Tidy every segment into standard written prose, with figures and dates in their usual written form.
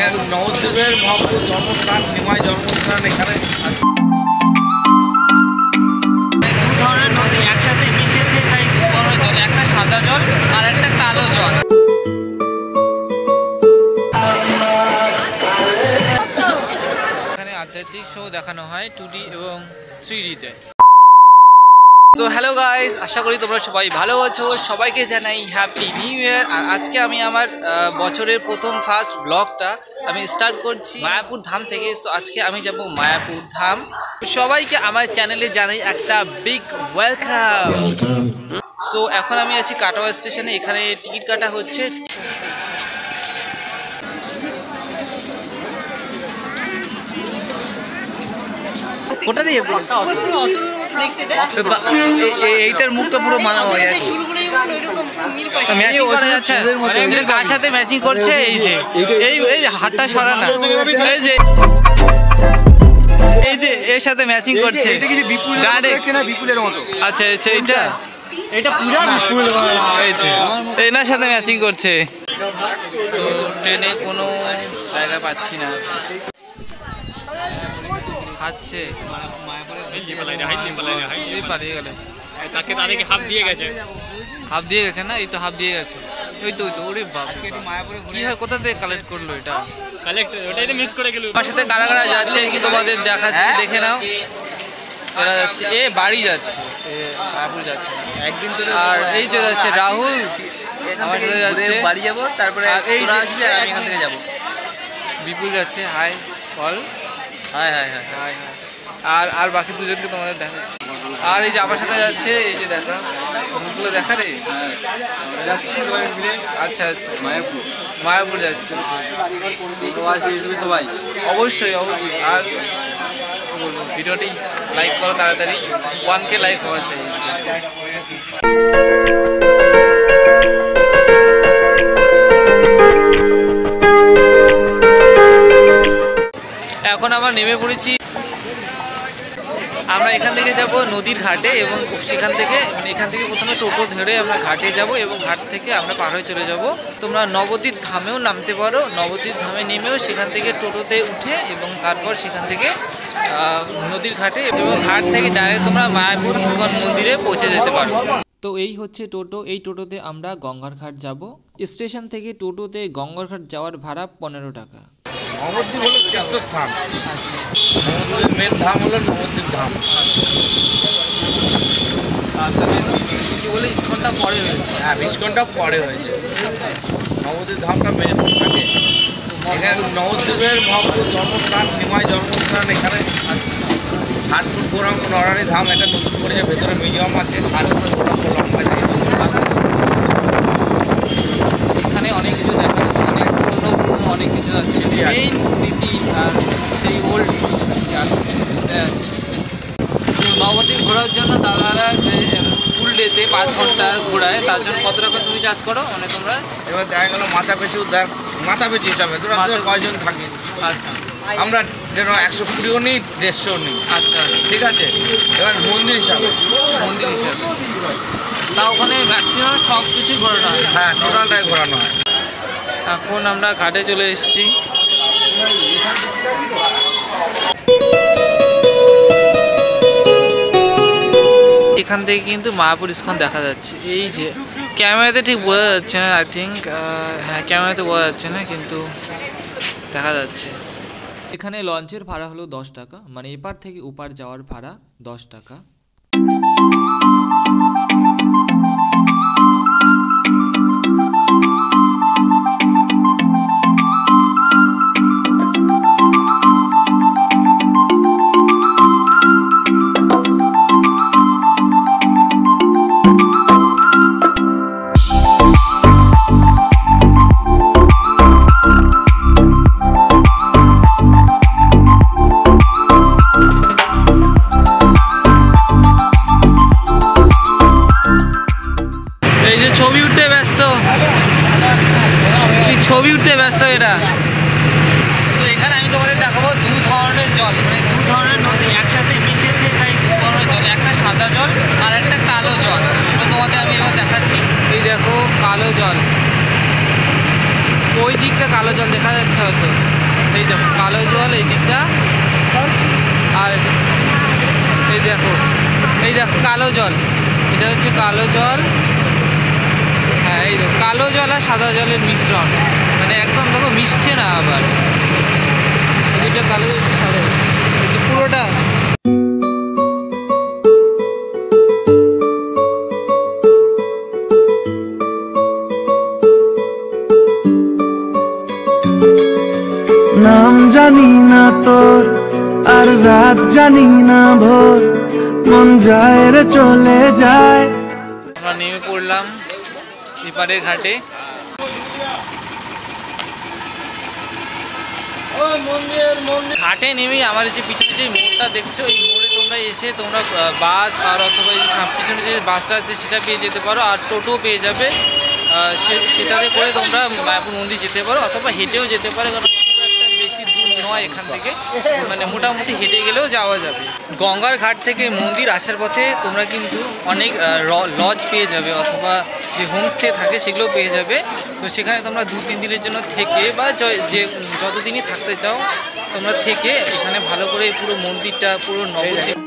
এখানে নবদ্বীপের মহাপুরুষ জন্মস্থান, নিমাই জন্মস্থান। এখানে দু ধরনের নদী একসাথে মিশেছে, তাই দু ধরনের জল, একটা সাদা জল আর একটা কালো জল। এখানে আধ্যাত্মিক শো দেখানো হয় 2D এবং 3Dতে। তো হ্যালো গাইস, আশা করি তোমরা সবাই ভালো আছো। সবাইকে জানাই হ্যাপি নিউ ইয়ার। আর আজকে আমি আমার বছরের প্রথম ফার্স্ট ব্লগটা আমি স্টার্ট করছি মায়াপুর ধাম থেকে। সো আজকে আমি যাব মায়াপুর ধাম। সবাইকে আমার চ্যানেলে জানাই একটা বিগ ওয়েলকাম। সো এখন আমি আছি কাটোয়া স্টেশনে, এখানে টিকিট কাটা হচ্ছে। কোটা দিয়ে এইটার মুখটা পুরো মানা হয়ে যাচ্ছে, ম্যাচিং করা যাচ্ছে। এটা কার সাথে ম্যাচিং করছে? এই যে এই হাতটা সরানা, এই যে এই যে এর সাথে ম্যাচিং করছে। আচ্ছা আচ্ছা, এটা পুরো এনার সাথে ম্যাচিং করছে। তো ট্রেনে কোনো জায়গা পাচ্ছি না, খাচ্ছে হাফ দিয়ে গেছে না? এই তো হাফ দিয়ে গেছে, ওই তো ওরে বাপ, কি হয় কোথা থেকে কালেক্ট করলো এটা? আমার সাথে কারা কারা যাচ্ছে কি তোমাদের দেখাচ্ছি, দেখে নাও। এরা যাচ্ছে, এ বাড়ি যাচ্ছে, মায়াপুর যাচ্ছে একদিন তো। আর এই যে যাচ্ছে রাহুল, আমার সাথে যাচ্ছে বাড়ি যাবো, তারপরে এই আসবে আর আমি এখান থেকে যাবো। বিপুল যাচ্ছে, হাই বল। Hi hi hi hi hi. আর বাকি দুজনকে তোমাদের দেখাচ্ছি। আর এই যে আমার সাথে যাচ্ছে, এই যে দেখা, মুখগুলো দেখা রে, যাচ্ছি সবাই মিলে। আচ্ছা আচ্ছা, মায়াপুর যাচ্ছি সবাই। অবশ্যই অবশ্যই। আর ভিডিওটি লাইক করো তাড়াতাড়ি, 1K লাইক হওয়া চাই। এখন আমরা নেমে পড়েছি। আমরা এখান থেকে যাব নদীর ঘাটে এবং সেখান থেকে এখান থেকে প্রথমে টোটো ধরে আমরা ঘাটে যাব এবং ঘাট থেকে আমরা পার হয়ে চলে যাব। তোমরা নবদ্বীপ ধামেও নামতে পারো, নবদ্বীপ ধামে নেমেও সেখান থেকে টোটোতে উঠে এবং তারপর সেখান থেকে নদীর ঘাটে এবং ঘাট থেকে ডাইরেক্ট তোমরা মায়াপুর ইস্কন মন্দিরে পৌঁছে যেতে পারো। তো এই হচ্ছে টোটো, এই টোটোতে আমরা গঙ্গার ঘাট যাব। স্টেশন থেকে টোটোতে গঙ্গার ঘাট যাওয়ার ভাড়া 15 টাকা। নবদ্বীপ হলো তীর্থস্থান, নবদ্বীপের মেন ধাম হলো নবদ্বীপ ধাম। কি বলে ইস্কনটা পরে হয়েছে? হ্যাঁ, ইস্কনটা পরে হয়েছে, নবদ্বীপ ধামটা মেন থাকে। এখানে নবদ্বীপের মহাপুরুষ জন্মস্থান, নিমাই জন্মস্থান। এখানে 60 ফুট গৌরাঙ্গ নরহরি ধাম, এটা নতুন করেছে, ভেতরে মিউজিয়াম আছে, 60 ফুট গৌরাঙ্গ লম্বা জায়গা। এখানে অনেক কিছু দেখা যাচ্ছে, অনেক পুরনো অনেক কিছু আছে, মেইন স্মৃতি আর সেই ওল্ড আছে। নবদ্বীপ ঘোরার জন্য দাদারা ফুল ডেতে 5 ঘন্টা ঘোরায়, তার জন্য কত টাকা তুমি চার্জ করো? মানে তোমরা এবার দেখা গেলো মাথা পিছু হিসাবে কয়জন থাকে। আচ্ছা, আমরা যেন 120ও নিই, 150ও নিই। আচ্ছা ঠিক আছে। এবার মন্দির হিসাবে তা ওখানে ম্যাক্সিমাম সব কিছুই ঘোরানো হয়। হ্যাঁ, টোটালটাই ঘোরানো হয়। এখন আমরা ঘাটে চলে এসেছি। এখান থেকে কিন্তু মায়াপুর ইস্কন দেখা যাচ্ছে। এই যে ক্যামেরাতে ঠিক বোঝা যাচ্ছে না, আই থিঙ্ক, হ্যাঁ ক্যামেরাতে বোঝা যাচ্ছে না, কিন্তু দেখা যাচ্ছে। এখানে লঞ্চের ভাড়া হলো 10 টাকা, মানে এপার থেকে ওপার যাওয়ার ভাড়া 10 টাকা। ছবি উঠতে ব্যস্ত এরা। তো এখানে আমি তোমাদের দেখাবো 2 ধরনের জল, মানে 2 ধরনের নদী একসাথে মিশেছে, তাই 2 ধরনের জল, একটা সাদা জল আর একটা কালো জল। তো তোমাদের আমি এবার দেখাচ্ছি। এই দেখো কালো জল, ওই দিকটা কালো জল দেখা যাচ্ছে হয়তো, এই দেখো কালো জল এই দিকটা, আর এই দেখো কালো জল, এটা হচ্ছে কালো জল। হ্যাঁ এই দেখো কালো জল আর সাদা জলের মিশ্রণ, মানে একদম দেখো মিশছে না আবার, এটা কালো জল সাদা পুরোটা। নাম জানি না তোর আর রাত জানি না ভোর, মন যায় রে চলে যায়। আমরা নেমে পড়লাম এপারের ঘাটে। ঘাটে নেমেই আমার যে পিছনে যে মোড়টা দেখছো, এই মোড়ে তোমরা এসে তোমরা বাস আর অথবা এই পিছনে যে বাসটা আছে সেটা পেয়ে যেতে পারো, আর টোটো পেয়ে যাবে, সেটাতে করে তোমরা মায়াপুর মন্দির যেতে পারো, অথবা হেঁটেও যেতে পারো, কারণ খুব একটা বেশি দূর নয় এখান থেকে, মানে মোটামুটি হেঁটে গেলেও যাওয়া যাবে। গঙ্গার ঘাট থেকে মন্দির আসার পথে তোমরা কিন্তু অনেক লজ পেয়ে যাবে, অথবা যে হোমস্টে থাকে সেগুলো পেয়ে যাবে। তো সেখানে তোমরা 2-3 দিনের জন্য থেকে, বা যে যতদিনই থাকতে চাও তোমরা থেকে এখানে ভালো করে পুরো মন্দিরটা, পুরো নবদ্বীপ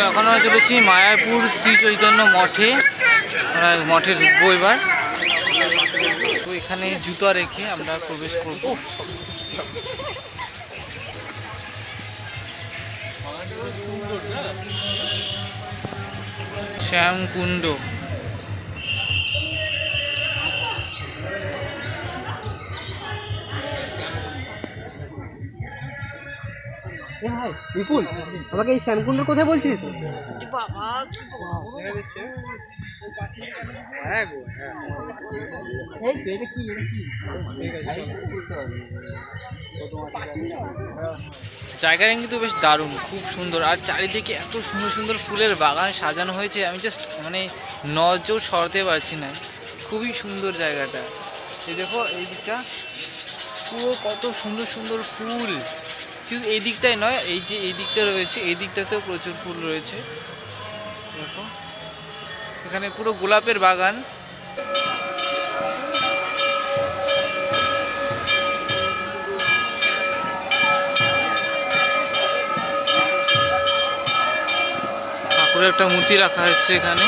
এখন আমরা চলেছি মায়াপুর শ্রী চৈতন্য মঠে, আমরা মঠে ঢুকবো এবার। তো এখানে জুতা রেখে আমরা প্রবেশ করব। শ্যামকুণ্ড, বিপুল আমাকে এই শ্যামকুণ্ডের কথা বলছিস? জায়গাটা কিন্তু বেশ দারুণ, খুব সুন্দর, আর চারিদিকে এত সুন্দর সুন্দর ফুলের বাগান সাজানো হয়েছে, আমি জাস্ট মানে নজর সরাতে পারছি না, খুবই সুন্দর জায়গাটা। এই দেখো এই দিকটা পুরো কত সুন্দর সুন্দর ফুল, শুধু এই দিকটাই নয়, এই যে এই দিকটা রয়েছে এই দিকটাতেও প্রচুর ফুল রয়েছে। দেখো এখানে পুরো গোলাপের বাগান। ঠাকুরের একটা মূর্তি রাখা হচ্ছে এখানে।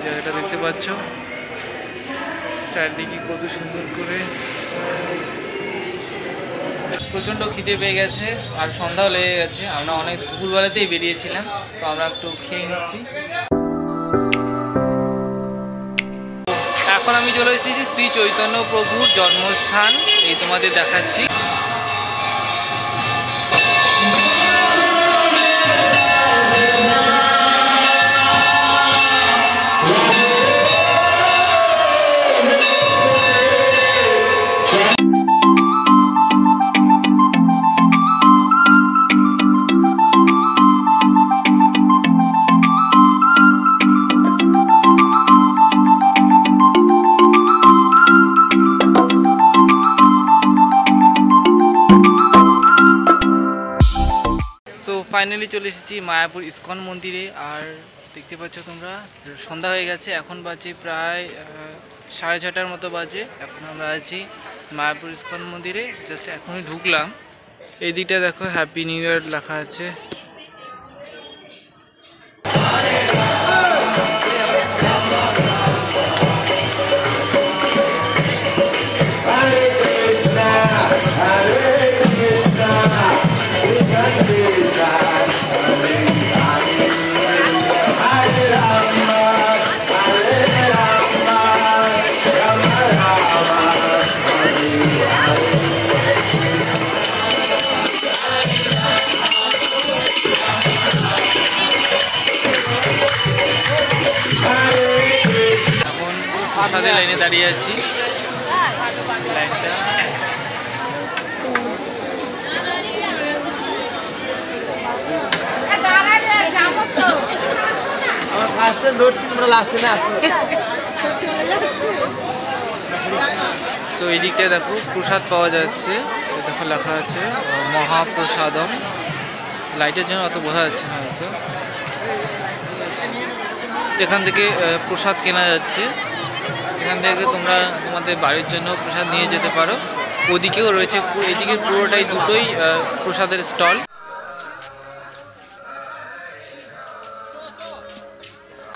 জায়গাটা দেখতে পাচ্ছ, চারদিকে কত সুন্দর করে প্রচণ্ড খিদে পেয়ে গেছে আর সন্ধ্যাও লেগে গেছে। আমরা অনেক দুপুরবেলাতেই বেরিয়েছিলাম, তো আমরা একটু খেয়ে নিচ্ছি। এখন আমি চলে এসেছি শ্রী চৈতন্য প্রভুর জন্মস্থান, এই তোমাদের দেখাচ্ছি। ফাইনালি চলে এসেছি মায়াপুর ইস্কন মন্দিরে। আর দেখতে পাচ্ছ তোমরা সন্ধ্যা হয়ে গেছে, এখন বাজে প্রায় 6:30টার মতো বাজে। এখন আমরা আছি মায়াপুর ইস্কন মন্দিরে, জাস্ট এখনই ঢুকলাম। এই দিকটা দেখো হ্যাপি নিউ ইয়ার লেখা আছে। প্রসাদের লাইনে দাঁড়িয়ে আছি। লাইনটা তো এই দিকটায় দেখো প্রসাদ পাওয়া যাচ্ছে, দেখো লেখা আছে মহাপ্রসাদম। লাইটের জন্য অত বোঝা যাচ্ছে না হয়তো। এখান থেকে প্রসাদ কেনা যাচ্ছে, এখান থেকে তোমরা তোমাদের বাড়ির জন্য প্রসাদ নিয়ে যেতে পারো। ওদিকেও রয়েছে, এদিকে পুরোটাই দুটোই প্রসাদের স্টল।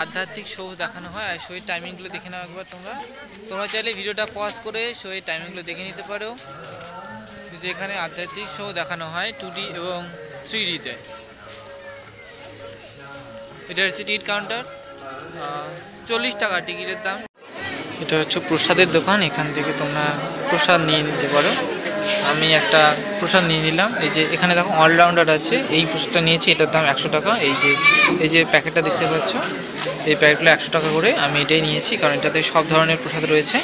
আধ্যাত্মিক শো দেখানো হয়, আর শোয়ের টাইমিংগুলো দেখে নাও একবার তোমরা চাইলে ভিডিওটা পজ করে শোয়ের টাইমিংগুলো দেখে নিতে পারো। যে এখানে আধ্যাত্মিক শো দেখানো হয় 2D এবং 3Dতে। এটা হচ্ছে টিকিট কাউন্টার, 40 টাকা টিকিটের দাম। এটা হচ্ছে প্রসাদের দোকান, এখান থেকে তোমরা প্রসাদ নিয়ে নিতে পারো। আমি একটা প্রসাদ নিয়ে নিলাম। এই যে এখানে দেখো অলরাউন্ডার আছে, এই প্রসাদটা নিয়েছি, এটার দাম 100 টাকা। এই যে প্যাকেটটা দেখতে পাচ্ছ, এই প্যাকেটগুলো 100 টাকা করে। আমি এটাই নিয়েছি কারণ এটাতে সব ধরনের প্রসাদ রয়েছে।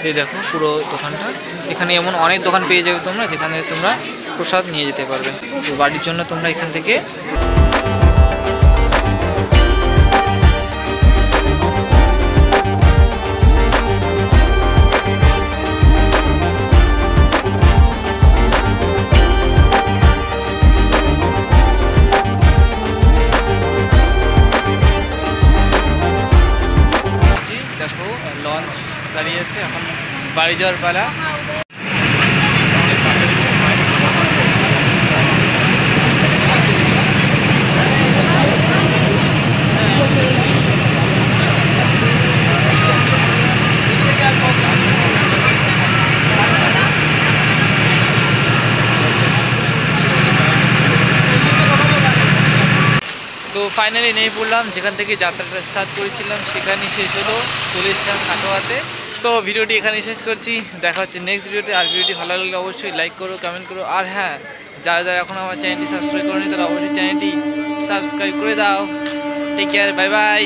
এই দেখো পুরো দোকানটা, এখানে এমন অনেক দোকান পেয়ে যাবে তোমরা, যেখানে তোমরা প্রসাদ নিয়ে যেতে পারবে। তো বাড়ির জন্য তোমরা এখান থেকে লঞ্চ দাঁড়িয়ে আছে, এখন বাড়ি যাওয়ার পালা। তো ফাইনালি নেমে পড়লাম, যেখান থেকে যাত্রাটা স্টার্ট করেছিলাম সেখানেই শেষ হলো। চলে এসেছিলাম কাটোয়াতে। তো ভিডিওটি এখানে শেষ করছি, দেখা হচ্ছে নেক্সট ভিডিওতে। আর ভিডিওটি ভালো লাগলে অবশ্যই লাইক করো, কমেন্ট করো। আর হ্যাঁ, যারা এখন আমার চ্যানেলটি সাবস্ক্রাইব করেনি তারা অবশ্যই চ্যানেলটি সাবস্ক্রাইব করে দাও। Take care, bye by.